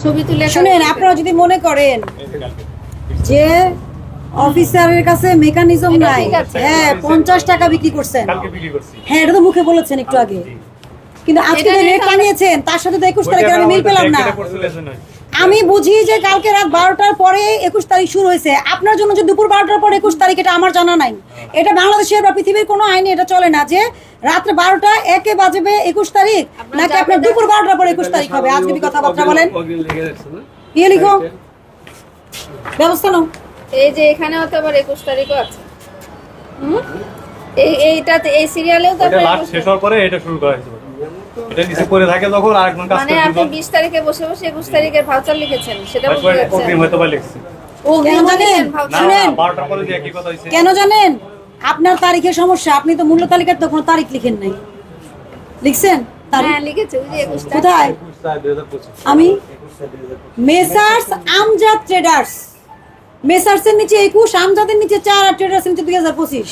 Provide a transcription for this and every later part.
ছবি তুলে শুনেন, আপনারা যদি মনে করেন যে অফিসারের কাছে মেকানিজম এটা নাই, ঠিক আছে। হ্যাঁ 50 টাকা বিক্রি করছেন, কালকে বিক্রি করছি। হ্যাঁ এটা তো মুখে বলেছেন একটু আগে, কিন্তু আজকে যে এটা রেট টানিয়েছেন তার সাথে তো 21 তারিখের আমি মিল পেলাম না। আমি বুঝি যে কালকে রাত 12টার পরে 21 তারিখ শুরু হয়েছে, আপনার জন্য যে দুপুর 12টার পরে 21 তারিখ এটা আমার জানা নাই। এটা বাংলাদেশের বা পৃথিবীর কোনো আইনে এটা চলে না যে রাত্রে 12টা একে বাজবে 21 তারিখ, নাকি আপনার দুপুর 12টার পরে 21 তারিখ হবে। আজকে কথাবার্তা বলেন, ইয়ে লিখো, ব্যবস্থা নাও। এই যে এখানেও তো আবার 21 তারিখও আছে। এইটাতে এই সিরিয়ালেও তো এটা আপনার লাস্ট শেষ হওয়ার পরে এটা শুরু করা হয়েছে। এটা নিচে পড়ে থাকে তখন আরেকজন কাজ মানে করে আপনি 20 তারিখে বসে বসে 21 তারিখের ভাউচার লিখেছেন, সেটা বলতে তারপরে যাচ্ছেন। অগ্রিম হয়তো বা লিখছি। কেন জানেন? না শুনেন, 12টার পরে যে একই কথা হইছে। কেন জানেন? আপনার তারিখের সমস্যা, আপনি তো মূল্য তালিকার তো কোনো তারিখ লিখেন নাই। লিখছেন তারিখ? হ্যাঁ লিখেছে, ওই যে 21 তারিখ। কোথায়? 21/4/2025 আমি মেসার্স আমজাদ ট্রেডার্স, মেসার্সের নিচে 21, আমজাদের নিচে 4 আর ট্রেডার্সের নিচে 2025।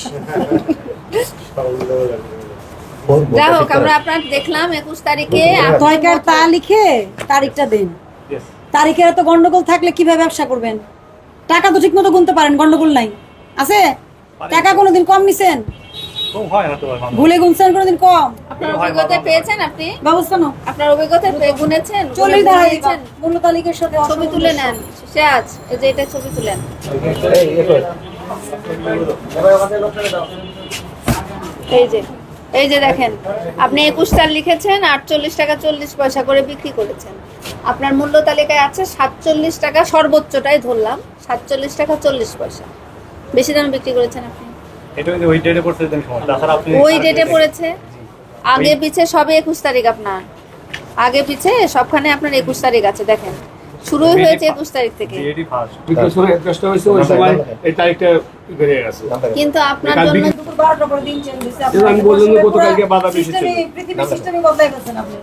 যাই হোক, আমরা আপনার দেখলাম 21 তারিখে দয়কার তা লিখে তারিখটা দেন। Yes. তারিখের এত গন্ডগোল থাকলে কিভাবে ব্যবসা করবেন? টাকা তো ঠিক মতো গুনতে পারেন, গন্ডগোল নাই আছে? টাকা কোনোদিন কম নিছেন? তো হয় না তো ভাই। ভুলে গুনছেন কোনোদিন কম? আপনার অভিজ্ঞতা পেয়েছেন, আপনি ব্যবস্থা নাও। আপনার অভিজ্ঞতা গুনেছেন, 40 ধারা দিয়েছেন, মূল্য তালিকার সাথে ছবি তুলে নেন। সে আজ এই যে এটা ছবি তুলেন। এই যে দেখেন, আপনি 21 তার লিখেছেন, 48 টাকা 40 পয়সা করে বিক্রি করেছেন। আপনার মূল্য তালিকায় আছে 47 টাকা, সর্বোচ্চটাই ধরলাম 47 টাকা 40 পয়সা। বেশি দামে বিক্রি করেছেন আপনি। এটা কিন্তু ওই ডেটে পড়ছে দেন সময়। তাছাড়া আপনি ওই ডেটে পড়েছে, আগে পিছে সবে 21 তারিখ আপনার, আগে পিছে সবখানে আপনার 21 তারিখ আছে। দেখেন শুরুই হয়েছে 21 তারিখ থেকে, জিএডি ফার্স্ট। বিক্রির সময় চেষ্টা হয়েছে ওই সময় এই তারিখটা বেরিয়ে গেছে। কিন্তু আপনার কাল জন্য বিক্রি- দুপুর 12টার পরে দিন চেঞ্জ হয়েছে। আমি বললাম যে গতকালকে বাধা বেশি ছিল। পৃথিবীর সিস্টেমে বদলাই গেছেন আপনি।